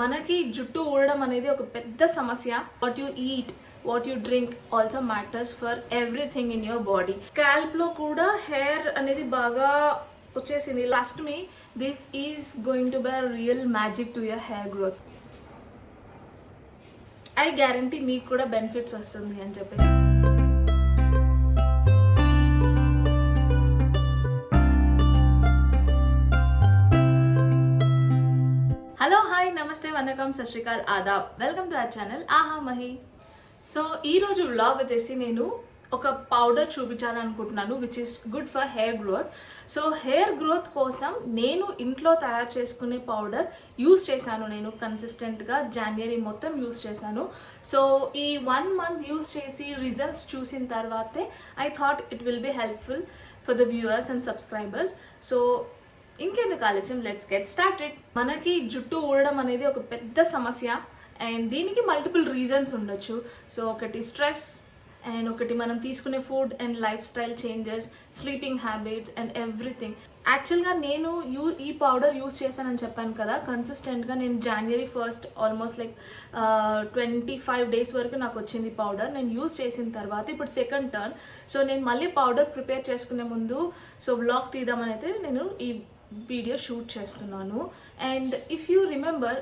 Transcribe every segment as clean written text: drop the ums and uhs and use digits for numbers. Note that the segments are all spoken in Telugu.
మనకి జుట్టు ఊడడం అనేది ఒక పెద్ద సమస్య. What you eat, what you drink also matters for everything in your body. Scalp లో కూడా హెయిర్ అనేది బాగా వచ్చేసింది. Trust me, this is going to be real magic to your hair growth. I guarantee మీకు కూడా బెనిఫిట్స్ వస్తుంది అని చెప్పేసి. హలో, హాయ్, నమస్తే, వనకం, సత్ శ్రీ అకాల్, Aadab. Welcome to our channel ఆహా మహి. సో ఈరోజు వ్లాగ్ వచ్చేసి నేను ఒక పౌడర్ చూపించాలనుకుంటున్నాను which is good for hair growth. So hair growth కోసం నేను ఇంట్లో తయారు చేసుకునే పౌడర్ యూస్ చేశాను. నేను కన్సిస్టెంట్గా జనవరి మొత్తం యూస్ చేశాను. సో ఈ 1 month యూస్ చేసి రిజల్ట్స్ చూసిన తర్వాతే I thought it will be helpful for the viewers and subscribers. So ఇంకెందుకు ఆలస్యం, లెట్స్ గెట్ స్టార్టెడ్. మనకి జుట్టు ఊడడం అనేది ఒక పెద్ద సమస్య అండ్ దీనికి మల్టిపుల్ రీజన్స్ ఉండొచ్చు. సో ఒకటి స్ట్రెస్ అండ్ ఒకటి మనం తీసుకునే food and life style changes, sleeping habits and everything. యాక్చువల్గా నేను ఈ పౌడర్ యూస్ చేశానని చెప్పాను కదా, కన్సిస్టెంట్గా నేను జనవరి 1st ఆల్మోస్ట్ లైక్ 25 days వరకు నాకు వచ్చింది పౌడర్. నేను యూస్ చేసిన తర్వాత ఇప్పుడు సెకండ్ టర్న్. సో నేను మళ్ళీ పౌడర్ ప్రిపేర్ చేసుకునే ముందు సో వ్లాగ్ తీద్దామని అయితే నేను ఈ వీడియో షూట్ చేస్తున్నాను. అండ్ ఇఫ్ యూ రిమెంబర్,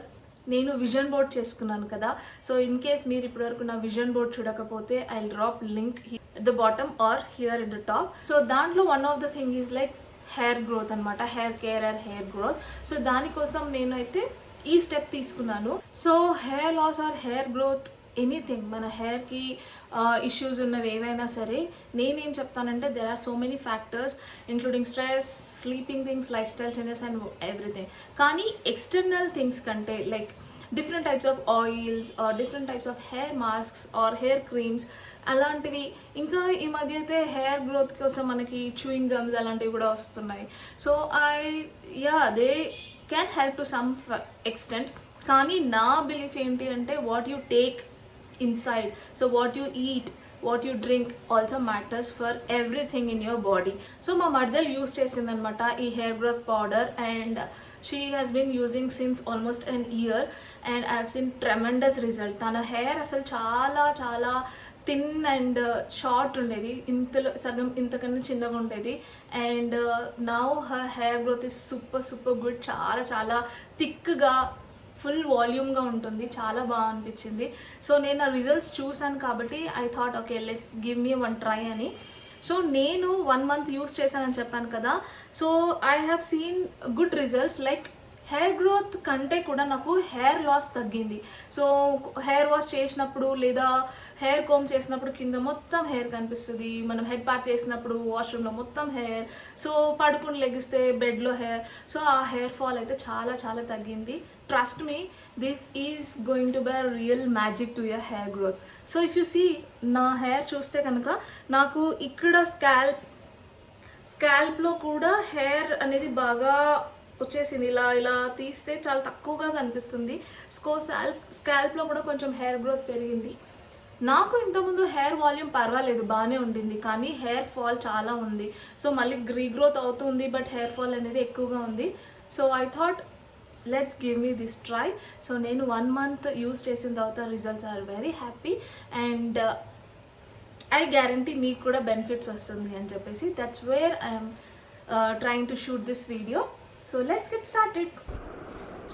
నేను విజన్ బోర్డ్ చేసుకున్నాను కదా. సో ఇన్ కేస్ మీరు ఇప్పటివరకు నా విజన్ బోర్డ్ చూడకపోతే I drop link at the bottom or here at the top. So దాంట్లో one of the thing is like hair growth అనమాట, hair care or hair growth. So దానికోసం నేనైతే ఈ స్టెప్ తీసుకున్నాను. So hair loss or hair growth, anything, మన హెయిర్కి ఇష్యూస్ ఉన్నవి ఏవైనా సరే, నేనేం చెప్తానంటే there are so many factors including stress, sleeping things, life style changes and everything. కానీ ఎక్స్టర్నల్ థింగ్స్ కంటే like different types of oils or different types of hair masks or hair creams అలాంటివి, ఇంకా ఈ మధ్య అయితే హెయిర్ గ్రోత్ కోసం మనకి చూయింగ్ గమ్స్ అలాంటివి కూడా వస్తున్నాయి. So they can help to some extent. కానీ నా బిలీఫ్ ఏంటి అంటే what you take inside, so what you eat, what you drink also matters for everything in your body. So ma mardal use chesindanamata ee hair growth powder and she has been using since almost an year and I have seen tremendous result. tana hair asal చాలా థిన్ అండ్ షార్ట్ ఉండేది, ఇంతలో సగం ఇంతకన్నా చిన్నగా ఉండేది. And now her hair growth is super good. చాలా థిక్గా ఫుల్ వాల్యూమ్గా ఉంటుంది, చాలా బాగా అనిపించింది. సో నేను ఆ రిజల్ట్స్ చూశాను కాబట్టి I thought okay let's give me one try అని. సో నేను 1 month యూస్ చేశానని చెప్పాను కదా. So I have seen good results. Like hair growth కంటే కూడా నాకు హెయిర్ లాస్ తగ్గింది. సో హెయిర్ వాష్ చేసినప్పుడు లేదా హెయిర్ కోమ్ చేసినప్పుడు కింద మొత్తం హెయిర్ కనిపిస్తుంది. మనం హెడ్ ప్యాక్ చేసినప్పుడు వాష్రూమ్లో మొత్తం హెయిర్. సో పడుకుని లెగిస్తే బెడ్లో హెయిర్. సో ఆ హెయిర్ ఫాల్ అయితే చాలా తగ్గింది. Trust me, this is going to be real magic to your hair growth. So if you see నా హెయిర్ చూస్తే కనుక నాకు ఇక్కడ స్కాల్ప్లో కూడా హెయిర్ అనేది బాగా వచ్చేసింది. ఇలా తీస్తే చాలా తక్కువగా కనిపిస్తుంది. స్కాల్ప్లో కూడా కొంచెం హెయిర్ గ్రోత్ పెరిగింది. నాకు ఇంతకుముందు హెయిర్ వాల్యూమ్ పర్వాలేదు, బాగానే ఉండింది, కానీ హెయిర్ ఫాల్ చాలా ఉంది. సో మళ్ళీ రీగ్రోత్ అవుతుంది బట్ హెయిర్ ఫాల్ అనేది ఎక్కువగా ఉంది. So I thought let's give me this try. So నేను 1 month యూస్ చేసిన తర్వాత results are very happy and I guarantee మీకు కూడా బెనిఫిట్స్ వస్తుంది అని చెప్పేసి that's where I'm trying to shoot this video. So let's get started.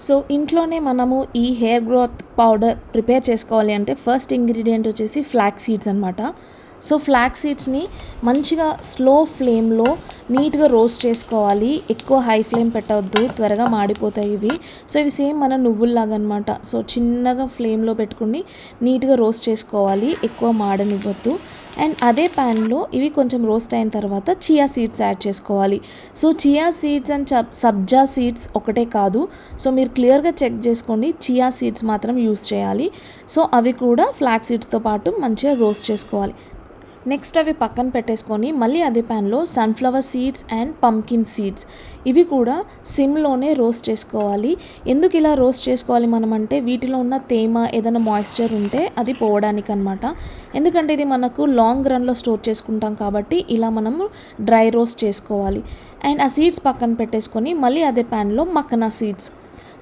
So ఇంట్లోనే మనము ఈ హెయిర్ గ్రోత్ పౌడర్ ప్రిపేర్ చేసుకోవాలి అంటే ఫస్ట్ ఇంగ్రీడియంట్ వచ్చేసి ఫ్లాక్స్ సీడ్స్ అనమాట. సో ఫ్లాక్స్ సీడ్స్ని మంచిగా స్లో ఫ్లేమ్లో నీట్గా రోస్ట్ చేసుకోవాలి. ఎక్కువ హై ఫ్లేమ్ పెట్టవద్దు, త్వరగా మాడిపోతాయి ఇవి. సో ఇవి సేమ్ మన నువ్వుల్లాగా అనమాట. సో చిన్నగా ఫ్లేమ్లో పెట్టుకుని నీట్గా రోస్ట్ చేసుకోవాలి, ఎక్కువ మాడనివ్వద్దు. అండ్ అదే ప్యాన్లో ఇవి కొంచెం రోస్ట్ అయిన తర్వాత చియా సీడ్స్ యాడ్ చేసుకోవాలి. So chia seeds and sabja seeds ఒకటే కాదు. సో మీరు క్లియర్గా చెక్ చేసుకోండి, చియా సీడ్స్ మాత్రం యూస్ చేయాలి. సో అవి కూడా ఫ్లాక్స్ సీడ్స్తో పాటు మంచిగా రోస్ట్ చేసుకోవాలి. నెక్స్ట్ అవి పక్కన పెట్టేసుకొని మళ్ళీ అదే ప్యాన్లో sunflower seeds and pumpkin seeds ఇవి కూడా సిమ్లోనే రోస్ట్ చేసుకోవాలి. ఎందుకు ఇలా రోస్ట్ చేసుకోవాలి మనం అంటే వీటిలో ఉన్న తేమ ఏదైనా మాయిశ్చర్ ఉంటే అది పోవడానికి అనమాట. ఎందుకంటే ఇది మనకు లాంగ్ రన్లో స్టోర్ చేసుకుంటాం కాబట్టి ఇలా మనము డ్రై రోస్ట్ చేసుకోవాలి. అండ్ ఆ సీడ్స్ పక్కన పెట్టేసుకొని మళ్ళీ అదే ప్యాన్లో మక్కనా సీడ్స్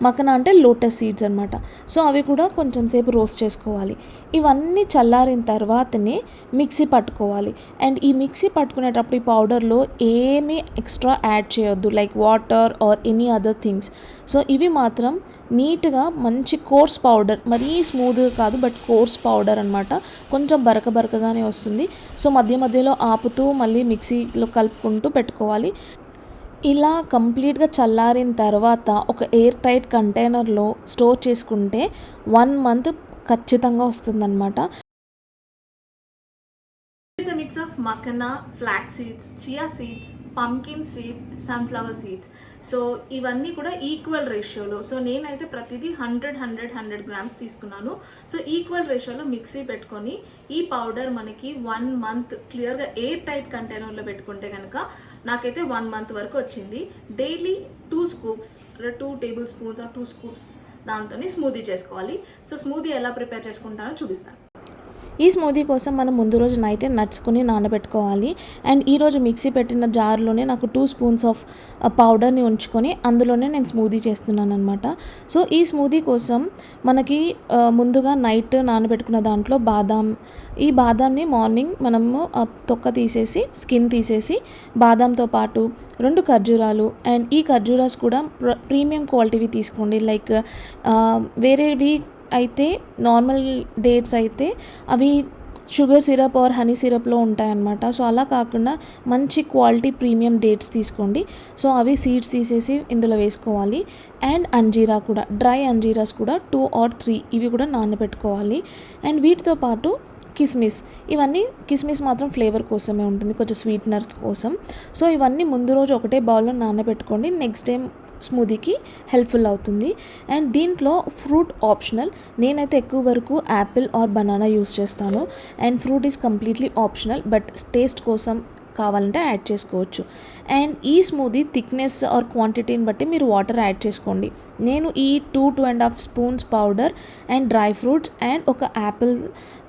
మకనా అంటే లోటస్ సీడ్స్ అనమాట. సో అవి కూడా కొంచెం సేపు రోస్ట్ చేసుకోవాలి. ఇవన్నీ చల్లారిన తర్వాతనే మిక్సీ పట్టుకోవాలి. అండ్ ఈ మిక్సీ పట్టుకునేటప్పుడు ఈ పౌడర్లో ఏమీ ఎక్స్ట్రా యాడ్ చేయొద్దు, like water or any other things. So ఇవి మాత్రం నీట్గా మంచి కోర్స్ పౌడర్, మరీ స్మూత్గా కాదు బట్ కోర్స్ పౌడర్ అనమాట. కొంచెం బరకగానే వస్తుంది. సో మధ్య మధ్యలో ఆపుతూ మళ్ళీ మిక్సీలో కలుపుకుంటూ పెట్టుకోవాలి. ఇలా కంప్లీట్గా చల్లారిన తర్వాత ఒక ఎయిర్ టైట్ కంటైనర్లో స్టోర్ చేసుకుంటే 1 month ఖచ్చితంగా వస్తుందన్నమాట. It's a mix of makana, flax seeds, chia seeds, pumpkin seeds, sunflower seeds. So ఇవన్నీ కూడా ఈక్వల్ రేషియోలో, సో నేనైతే ప్రతిదీ 100 గ్రామ్స్ తీసుకున్నాను. సో ఈక్వల్ రేషియోలో మిక్సీ పెట్టుకొని ఈ పౌడర్ మనకి 1 month క్లియర్గా ఎయిర్ టైట్ కంటైనర్లో పెట్టుకుంటే కనుక నాకైతే 1 month వరకు వచ్చింది. Daily 2 scoops 2 tablespoons or 2 scoops దాంతో స్మూదీ చేసుకోవాలి. సో స్మూదీ ఎలా ప్రిపేర్ చేసుకుంటానో చూపిస్తాను. ఈ స్మూదీ కోసం మనం ముందు రోజు నైటే నట్స్ కొని నానబెట్టుకోవాలి. అండ్ ఈరోజు మిక్సీ పెట్టిన జార్లోనే నాకు 2 spoons ఆఫ్ పౌడర్ని ఉంచుకొని అందులోనే నేను స్మూదీ చేస్తున్నాను అనమాట. సో ఈ స్మూదీ కోసం మనకి ముందుగా నైట్ నానబెట్టుకున్న దాంట్లో ఈ బాదాంని మార్నింగ్ మనము తొక్క తీసేసి స్కిన్ తీసేసి బాదాంతో పాటు 2 ఖర్జూరాలు, అండ్ ఈ ఖర్జూరాస్ కూడా ప్రీమియం క్వాలిటీవి తీసుకోండి. లైక్ వేరేవి అయితే నార్మల్ డేట్స్ అయితే అవి షుగర్ సిరప్ ఆర్ హనీ సిరప్లో ఉంటాయన్నమాట. సో అలా కాకుండా మంచి క్వాలిటీ ప్రీమియం డేట్స్ తీసుకోండి. సో అవి సీడ్స్ తీసేసి ఇందులో వేసుకోవాలి. అండ్ అంజీరా కూడా, డ్రై అంజీరాస్ కూడా 2 or 3 ఇవి కూడా నానబెట్టుకోవాలి. అండ్ వీటితో పాటు కిస్మిస్, కిస్మిస్ మాత్రం ఫ్లేవర్ కోసమే ఉంటుంది, కొంచెం స్వీట్నర్స్ కోసం. సో ఇవన్నీ ముందు రోజు ఒకటే బౌల్లో నానబెట్టుకోండి, నెక్స్ట్ డే స్మూదీకి హెల్ప్ఫుల్ అవుతుంది. అండ్ దీంట్లో ఫ్రూట్ ఆప్షనల్, నేనైతే ఎక్కువ వరకు యాపిల్ ఆర్ బనానా యూస్ చేస్తాను. And fruit is completely optional, but taste కోసం కావాలంటే యాడ్ చేసుకోవచ్చు. అండ్ ఈ స్మూదీ థిక్నెస్ ఆర్ క్వాంటిటీని బట్టి మీరు వాటర్ యాడ్ చేసుకోండి. నేను ఈ 2.5 spoons powder and dry fruits and ఒక యాపిల్,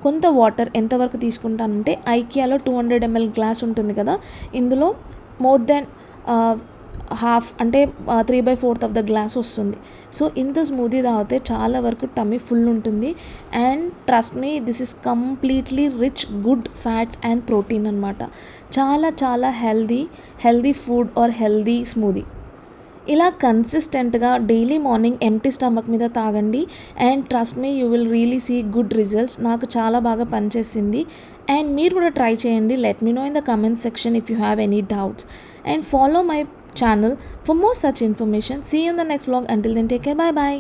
కొంత వాటర్ ఎంతవరకు తీసుకుంటానంటే ఐకియాలో 200 ml గ్లాస్ ఉంటుంది కదా, ఇందులో మోర్ దెన్ హాఫ్ అంటే 3/4 ఆఫ్ ద గ్లాస్ వస్తుంది. సో ఇంత స్మూదీ తాగితే చాలా వరకు టమ్మీ ఫుల్ ఉంటుంది. And trust me, this is completely rich good fats and protein అనమాట. చాలా healthy food or healthy smoothie. ఇలా కన్సిస్టెంట్గా డైలీ మార్నింగ్ ఎంప్టీ స్టమక్ మీద తాగండి. And trust me, you will really see good results. నాకు చాలా బాగా పనిచేసింది. అండ్ మీరు కూడా ట్రై చేయండి. Let me know in the comment section if you have any doubts. And follow my channel for more such information. See you in the next vlog. Until then, take care. Bye bye.